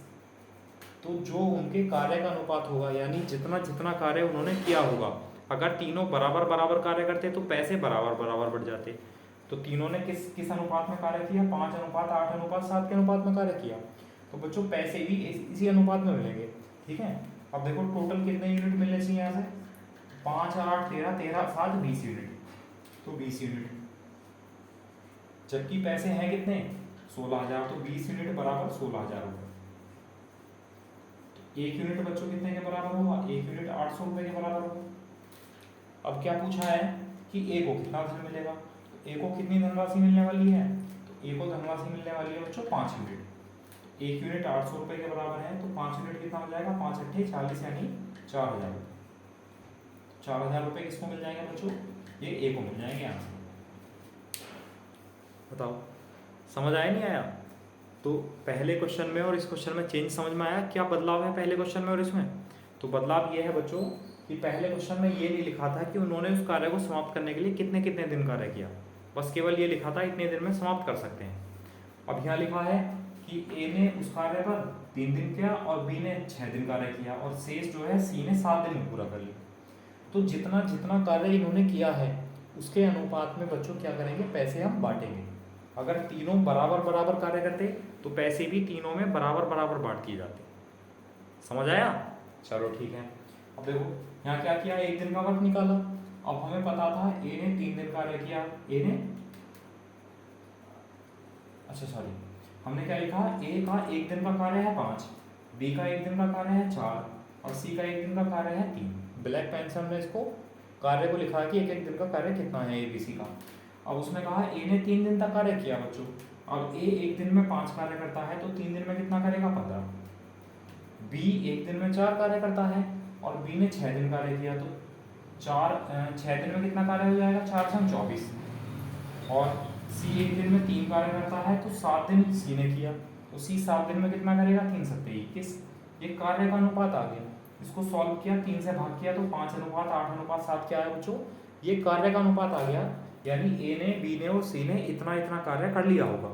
तो जो उनके कार्य का अनुपात होगा, यानी जितना जितना कार्य उन्होंने किया होगा, अगर तीनों बराबर बराबर कार्य करते तो पैसे बराबर बराबर बढ़ जाते। तो तीनों ने किस किस अनुपात में कार्य किया? 5 अनुपात 8 अनुपात 7 के अनुपात में कार्य किया, तो बच्चों पैसे भी इसी अनुपात में मिलेंगे। ठीक है, अब देखो टोटल कितने यूनिट मिलने चाहिए यहाँ से? 5 और 8 13, 13 7 20 यूनिट, तो 20 यूनिट। जबकि पैसे हैं कितने? 16,000, तो 20 यूनिट बराबर 16,000 रुपये। एक यूनिट बच्चों कितने के बराबर होगा? एक यूनिट 800 रुपये के बराबर होगा। अब क्या पूछा है कि ए को कितना धन मिलेगा? तो ए को कितनी धनराशि मिलने वाली है? तो ए को धनराशि मिलने वाली है बच्चों 5 यूनिट। एक यूनिट 800 रुपये के बराबर है, तो 5 यूनिट कितना हो जाएगा? 5 अट्ठे 40, यानी 4,000 रुपये। 4,000 रुपये किसको मिल जाएंगे बच्चों? ये ए को मिल जाएंगे यहाँ से। बताओ समझ आया नहीं आया? तो पहले क्वेश्चन में और इस क्वेश्चन में चेंज समझ में आया? क्या बदलाव है पहले क्वेश्चन में और इसमें? तो बदलाव ये है बच्चों कि पहले क्वेश्चन में ये नहीं लिखा था कि उन्होंने उस कार्य को समाप्त करने के लिए कितने कितने दिन कार्य किया, बस केवल ये लिखा था इतने दिन में समाप्त कर सकते हैं। अब यहाँ लिखा है कि ए ने उस कार्य पर 3 दिन किया और बी ने 6 दिन कार्य किया, और शेष जो है सी ने 7 दिन में पूरा कर लिया। तो जितना जितना कार्य इन्होंने किया है उसके अनुपात में बच्चों क्या करेंगे? पैसे हम बांटेंगे। अगर तीनों बराबर बराबर कार्य करते तो पैसे भी तीनों में बराबर बराबर बांट दिए जाते। समझ आया? चलो ठीक है। अब देखो यहाँ क्या किया? एक दिन का वर्क निकाला। अब हमें पता था ए ने 3 दिन कार्य किया, ए ने हमने क्या लिखा? ए का एक दिन का कार्य है 5, बी का एक दिन का कार्य है 4 और सी का एक दिन का कार्य है 3। ब्लैक पेन से हमने इसको कार्य को लिखा कि एक एक दिन का कार्य कितना है ए बी सी का। अब उसने कहा ए ने 3 दिन तक कार्य किया बच्चों। अब ए एक दिन में 5 कार्य करता है, तो 3 दिन में कितना करेगा? 15। बी एक दिन में 4 कार्य करता है और बी ने 6 दिन कार्य किया, तो 6 दिन में कितना कार्य हो जाएगा? 4 6 24। और सी एक दिन में 3 कार्य करता है, तो 7 दिन सी ने किया, तो सी 7 दिन में कितना करेगा? 3 7 21। ये कार्य का अनुपात आ गया। इसको सॉल्व किया, 3 से भाग किया, तो 5 अनुपात 8 अनुपात 7 क्या है बच्चों? ये कार्य का अनुपात आ गया। यानी ए ने बी ने और सी ने इतना इतना कार्य कर लिया होगा।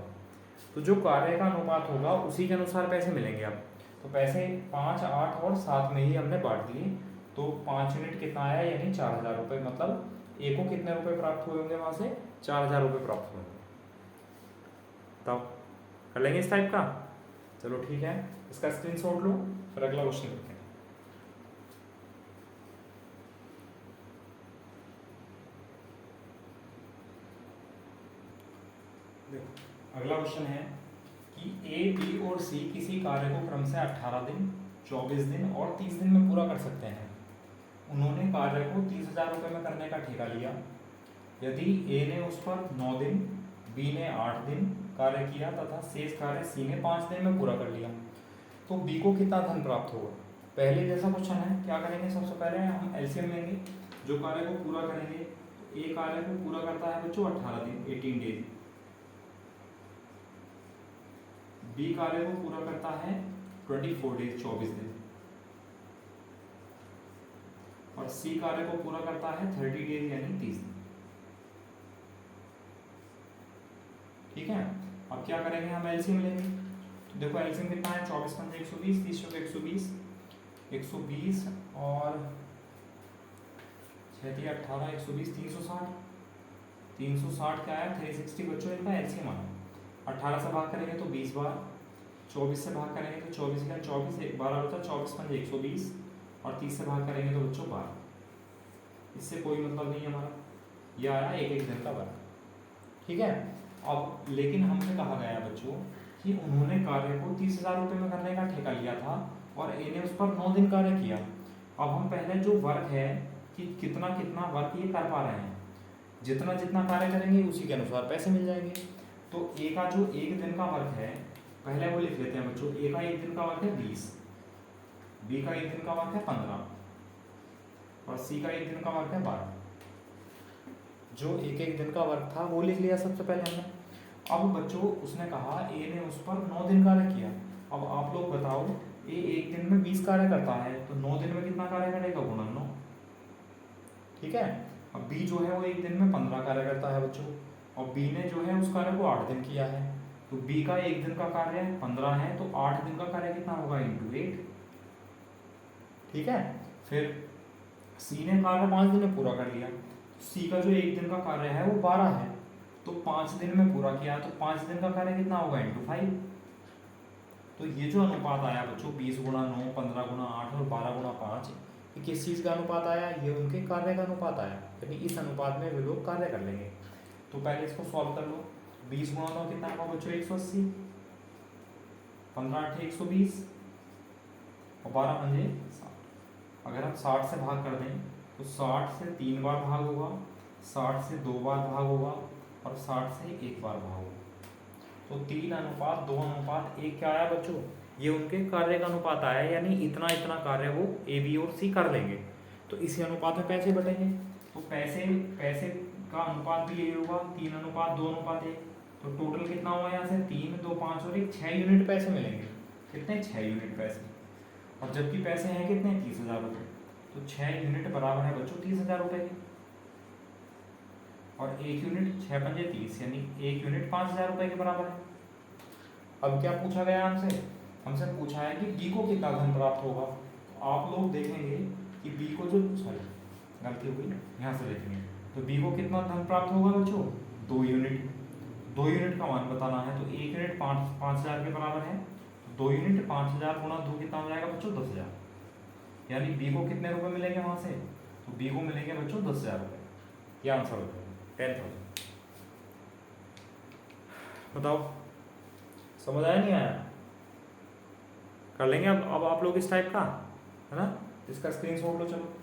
तो जो कार्य का अनुपात होगा उसी के अनुसार पैसे मिलेंगे। अब तो पैसे 5 8 और 7 में ही हमने बांट दिए, तो 5 यूनिट कितना आया? यानी 4,000 रुपये। मतलब ए को कितने रुपए प्राप्त हुए होंगे? वहां से 4,000 रुपये प्राप्त हुए। बताओ कर लेंगे इस टाइप का? चलो ठीक है, इसका स्क्रीनशॉट लो, फिर अगला क्वेश्चन करते हैं। देखो अगला क्वेश्चन है कि ए बी और सी किसी कार्य को क्रम से 18 दिन 24 दिन और 30 दिन में पूरा कर सकते हैं। उन्होंने कार्य को 30,000 रुपये में करने का ठेका लिया। यदि ए ने उस पर 9 दिन, बी ने 8 दिन कार्य किया तथा शेष कार्य सी ने 5 दिन में पूरा कर लिया, तो बी को कितना धन प्राप्त होगा? पहले जैसा क्वेश्चन है, क्या करेंगे? सबसे पहले हम एलसीएम लेंगे। जो कार्य को पूरा करेंगे, ए कार्य को पूरा करता है बच्चों 18 दिन 18 डेज, बी कार्य को पूरा करता है 24 डेज 24 दिन, और सी कार्य को पूरा करता है 30 डेज यानी 30 दिन। ठीक है, अब क्या करेंगे हम एलसीएम लेंगे। तो देखो एलसीएम कितना है, 24 पंजे 120, 30 चौके 120, 120 और 6 3 18 120 360, 360 क्या आया 360 बच्चों, इनका एलसीएम आया। 18 से भाग करेंगे तो 20 बार, 24 से भाग करेंगे तो 24 का 24 एक 12 बचा, 24 पंजे 120 और 30 से भाग करेंगे तो बच्चों 12। इससे कोई मतलब नहीं है हमारा, यह आया एक एक दिन का वर्क। ठीक है, अब लेकिन हमसे कहा गया बच्चों कि उन्होंने कार्य को 30,000 रुपये में करने का ठेका लिया था और ए ने उस पर 9 दिन कार्य किया। अब हम पहले जो वर्क है कि कितना कितना वर्क ये कर पा रहे हैं, जितना जितना कार्य करेंगे उसी के अनुसार पैसे मिल जाएंगे। तो ए का जो एक दिन का वर्क है पहले वो लिख लेते हैं बच्चों, ए का एक दिन का वर्क है 20, बी का एक दिन का वर्क है 15 और सी का एक दिन का वर्क है 12। जो एक एक दिन का वर्क था वो लिख लिया सबसे पहले हमने। अब बच्चों उसने कहा ए ने उस पर 9 दिन कार्य किया। अब आप लोग बताओ, ए एक दिन में 20 कार्य करता है तो 9 दिन में कितना कार्य करेगा, गुणन 9। ठीक है, अब बी जो है वो एक दिन में 15 कार्य करता है बच्चों, और बी ने जो है उस कार्य को 8 दिन किया है। तो बी का एक दिन का कार्य 15 है तो 8 दिन का कार्य कितना होगा, इंटू 8। ठीक है, फिर सी ने कार्य 5 दिन में पूरा कर लिया। सी का जो एक दिन का कार्य है वो 12 है तो 5 दिन में पूरा किया, तो 5 दिन का कार्य कितना होगा, इंटू 5। तो ये जो अनुपात आया बच्चों 20 गुणा 9, 15 गुणा 8 और 12 गुणा 5, ये किस चीज़ का अनुपात आया, ये उनके कार्य का अनुपात आया, यानी इस अनुपात में वे लोग कार्य कर लेंगे। तो पहले इसको सॉल्व कर लो। 20 गुणा 9 कितना होगा बच्चों, 180, 15 8 120 और 12 पंजे 60। अगर हम 60 से भाग कर दें तो 60 से 3 बार भाग होगा, 60 से 2 बार भाग होगा और 60 से 1 बार भाग होगा। तो 3 अनुपात 2 अनुपात 1 क्या आया बच्चों, ये उनके कार्य का अनुपात आया, यानी इतना इतना कार्य वो ए बी और सी कर लेंगे। तो इसी अनुपात में पैसे बटेंगे। तो पैसे पैसे का अनुपात भी यही होगा, 3 अनुपात 2 अनुपात 1। तो टोटल कितना हुआ यहाँ से, 3 2 5 और 1 6 यूनिट पैसे मिलेंगे। कितने, 6 यूनिट पैसे। और जबकि पैसे हैं कितने, 30,000 रुपये। तो 6 यूनिट बराबर है बच्चों 30,000 रुपये के, और 1 यूनिट 6 पंजे 30 यानी 1 यूनिट 5,000 रुपये के बराबर है। अब क्या पूछा गया हमसे, हमसे पूछा है कि बी को कितना धन प्राप्त होगा। तो आप लोग देखेंगे कि बी को जो, सॉरी गलती हो गई, यहाँ से देखेंगे तो बी को कितना धन प्राप्त होगा बच्चों, 2 यूनिट। 2 यूनिट का मान बताना है तो 1 यूनिट 5,000 के बराबर है, तो 2 यूनिट 5,000 गुणा 2 कितना हो जाएगा बच्चों, 10,000। यानी बी को कितने रुपए मिलेंगे वहां से, तो बी को मिलेंगे बच्चों 10,000 रुपये। ये आंसर हो जाएगा 10,000। बताओ समझ आया नहीं आया, कर लेंगे अब आप लोग इस टाइप का, है ना। इसका स्क्रीनशॉट लो चलो।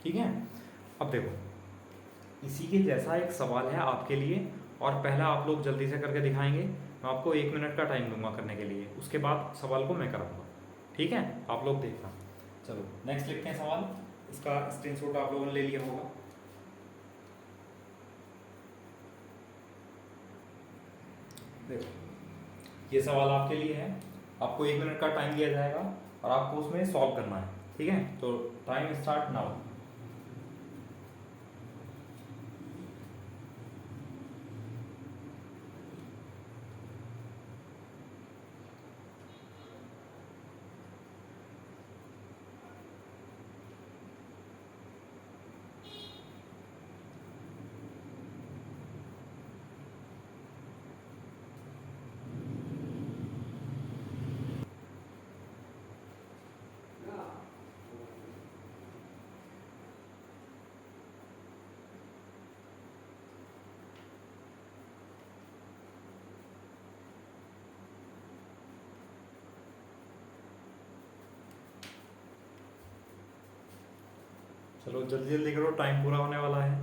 ठीक है, अब देखो इसी के जैसा एक सवाल है आपके लिए, और पहला आप लोग जल्दी से करके दिखाएंगे। मैं आपको 1 मिनट का टाइम दूंगा करने के लिए, उसके बाद सवाल को मैं कराऊंगा। ठीक है, आप लोग देखना। चलो नेक्स्ट लिखते हैं सवाल। इसका स्क्रीनशॉट आप लोगों ने ले लिया होगा। देखो ये सवाल आपके लिए है, आपको 1 मिनट का टाइम दिया जाएगा और आपको उसमें सॉल्व करना है। ठीक है, तो टाइम स्टार्ट नाउ। चलो जल्दी जल्दी करो, टाइम पूरा होने वाला है।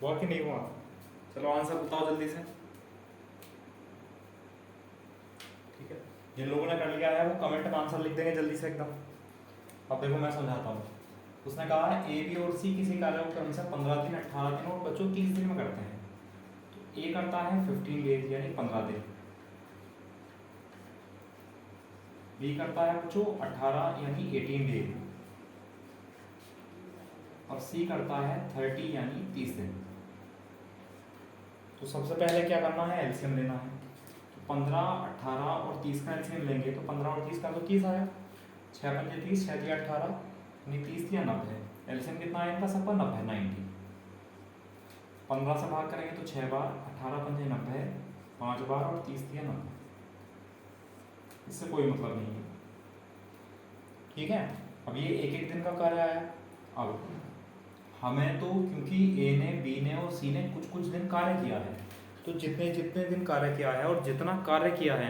हुआ कि नहीं हुआ? चलो आंसर बताओ जल्दी से। ठीक है, जिन लोगों ने कर लिया है वो कमेंट में आंसर लिख देंगे जल्दी से एकदम। अब देखो मैं समझाता हूँ। उसने कहा है ए बी और सी किसी कार्य को क्रम से 15 दिन, 18 दिन और बच्चों 30 दिन में करते हैं। तो ए करता है 15 डेज यानी 15 दिन, बी करता है बच्चों 18 यानी 18 डेज, और सी करता है 30 यानी 30 दिन। तो सबसे पहले क्या करना है, एलसीएम लेना है। तो 15, 18 और 30 का एलसीएम लेंगे तो 15 और 30 का तो 30 आया, 6 पंजे 30, 6 दिया 18 यानी 30 दिया 90। एलसीएम कितना आया इनका सबका 90, 90। 15 से भाग करेंगे तो 6 बार, 18 पंजे 90, 5 बार और 30 दिया 90। इससे कोई मतलब नहीं है। ठीक है, अब ये एक एक दिन का कार्य आया। अब हमें तो क्योंकि ए ने, बी ने और सी ने कुछ कुछ दिन कार्य किया है, तो जितने जितने दिन कार्य किया है और जितना कार्य किया है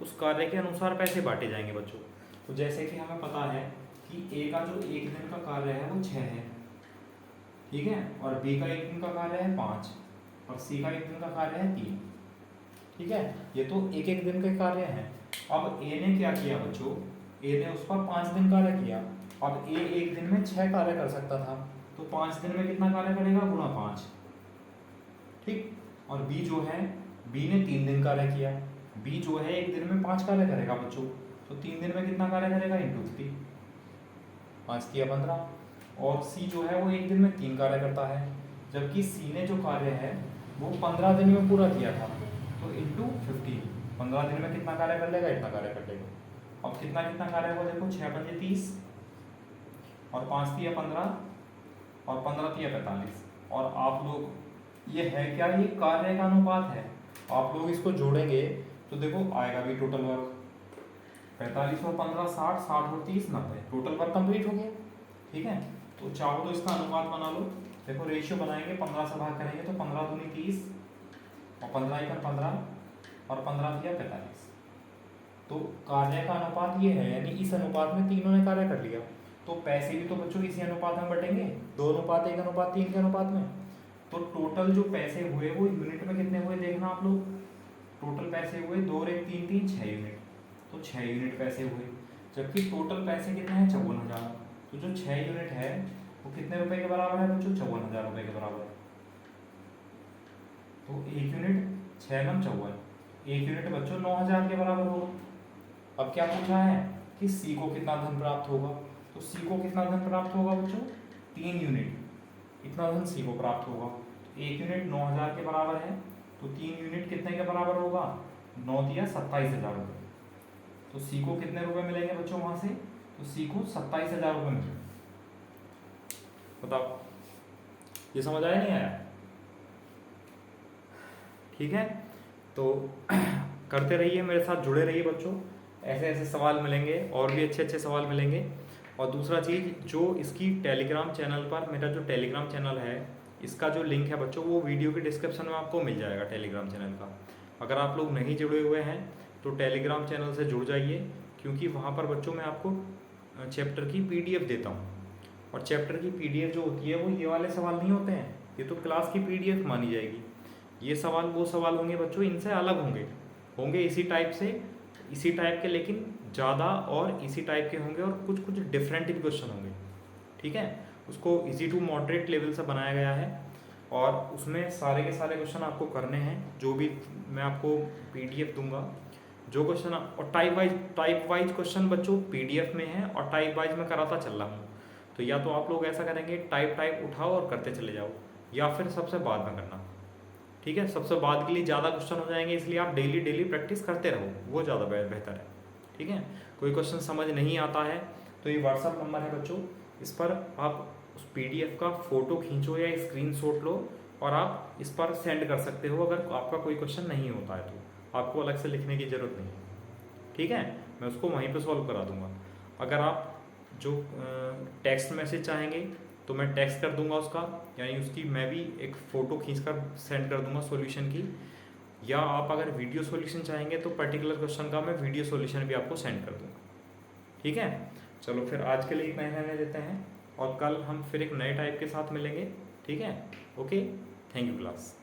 उस कार्य के अनुसार पैसे बांटे जाएंगे बच्चों। तो जैसे कि हमें पता है कि ए का जो एक दिन का कार्य है वो 6 है, ठीक है, और बी का एक दिन का कार्य है 5, और सी का एक दिन का कार्य है 3। ठीक है, ये तो एक एक दिन के कार्य हैं। अब ए ने क्या किया बच्चों, ए ने उस पर 5 दिन कार्य किया। अब ए एक दिन में 6 कार्य कर सकता था, तो 5 दिन में कितना कार्य करेगा, गुणा 5। ठीक, और बी जो है, बी ने 3 दिन कार्य किया। बी जो है एक दिन में 5 कार्य करेगा बच्चों, तो 3 दिन में कितना कार्य करेगा, इंटू 3, 5 किया 15। और सी जो है वो एक दिन में 3 कार्य करता है, जबकि सी ने जो कार्य है वो 15 दिन में पूरा किया था, तो इंटू 15, 15 दिन में कितना कार्य कर लेगा, इतना कार्य कर लेगा। अब कितना कितना कार्य होगा देखो, 6 पंजे 30 और 5 दिया 15 और 15 दिया 45। और आप लोग, ये है क्या, ये कार्य का अनुपात है। आप लोग इसको जोड़ेंगे तो देखो आएगा भी टोटल वर्क, 45 और 15 60, 60 और 30 90, टोटल वर्क कंप्लीट हो गया। ठीक है, तो चाहो तो इसका अनुपात बना लो। देखो रेशियो बनाएंगे, 15 से भाग करेंगे तो 15 दूनी 30 और 15 इधर 15 और 15 दिया 45। तो कार्य का अनुपात ये है, यानी इस अनुपात में तीनों ने कार्य कर लिया। तो पैसे भी तो बच्चों इसी अनुपात में बटेंगे, 2:1:3 के अनुपात में। तो टोटल जो पैसे हुए वो यूनिट में कितने हुए देखना आप लोग। टोटल पैसे हुए 2 और 1 3 3 6 यूनिट, तो 6 यूनिट पैसे हुए। जबकि टोटल पैसे कितने हैं, 54,000। तो जो 6 यूनिट है वो कितने रुपए के बराबर है बच्चों, 54,000 रुपए के बराबर है। तो 1 यूनिट 6 नम 54, 1 यूनिट बच्चों 9,000 के बराबर होगा। अब क्या पूछा है कि सी को कितना धन प्राप्त होगा। तो सी को कितना धन प्राप्त होगा बच्चों, 3 यूनिट, इतना धन सी को प्राप्त होगा। 1 यूनिट 9,000 के बराबर है, तो 3 यूनिट कितने के बराबर होगा, 9 दिया 27,000 रुपये। तो सी को कितने रुपए मिलेंगे बच्चों वहां से, तो सी को 27,000 रुपये मिलेंगे। बताओ ये समझ आया नहीं आया। ठीक है, तो करते रहिए, मेरे साथ जुड़े रहिए बच्चों, ऐसे ऐसे सवाल मिलेंगे और भी अच्छे अच्छे सवाल मिलेंगे। और दूसरा चीज़, जो इसकी टेलीग्राम चैनल पर, मेरा जो टेलीग्राम चैनल है इसका जो लिंक है बच्चों वो वीडियो के डिस्क्रिप्शन में आपको मिल जाएगा टेलीग्राम चैनल का। अगर आप लोग नहीं जुड़े हुए हैं तो टेलीग्राम चैनल से जुड़ जाइए, क्योंकि वहाँ पर बच्चों मैं आपको चैप्टर की PDF देता हूँ। और चैप्टर की PDF जो होती है वो ये वाले सवाल नहीं होते हैं, ये तो क्लास की PDF मानी जाएगी। ये सवाल वो सवाल होंगे बच्चों, इनसे अलग होंगे इसी टाइप से, इसी टाइप के, लेकिन ज़्यादा और इसी टाइप के होंगे, और कुछ कुछ डिफरेंट भी क्वेश्चन होंगे। ठीक है, उसको इजी टू मॉडरेट लेवल से बनाया गया है, और उसमें सारे के सारे क्वेश्चन आपको करने हैं। जो भी मैं आपको PDF दूंगा, जो क्वेश्चन, और टाइप वाइज क्वेश्चन बच्चों PDF में है, और टाइप वाइज मैं कराता चल रहा हूँ। तो या तो आप लोग ऐसा करेंगे, टाइप उठाओ और करते चले जाओ, या फिर सबसे बाद में करना। ठीक है, सबसे बाद के लिए ज़्यादा क्वेश्चन हो जाएंगे, इसलिए आप डेली प्रैक्टिस करते रहो, वो ज़्यादा बेहतर है। ठीक है, कोई क्वेश्चन समझ नहीं आता है तो ये व्हाट्सअप नंबर है बच्चों, इस पर आप उस PDF का फ़ोटो खींचो या स्क्रीनशॉट लो और आप इस पर सेंड कर सकते हो। अगर आपका कोई क्वेश्चन नहीं होता है तो आपको अलग से लिखने की ज़रूरत नहीं है। ठीक है, मैं उसको वहीं पे सॉल्व करा दूंगा। अगर आप जो टेक्स्ट मैसेज चाहेंगे तो मैं टेक्स्ट कर दूंगा उसका, यानी उसकी मैं भी एक फ़ोटो खींचकर सेंड कर दूंगा सॉल्यूशन की। या आप अगर वीडियो सॉल्यूशन चाहेंगे तो पर्टिकुलर क्वेश्चन का मैं वीडियो सॉल्यूशन भी आपको सेंड कर दूंगा। ठीक है, चलो फिर आज के लिए इतना ही रहने देते हैं, और कल हम फिर एक नए टाइप के साथ मिलेंगे। ठीक है, ओके, थैंक यू क्लास।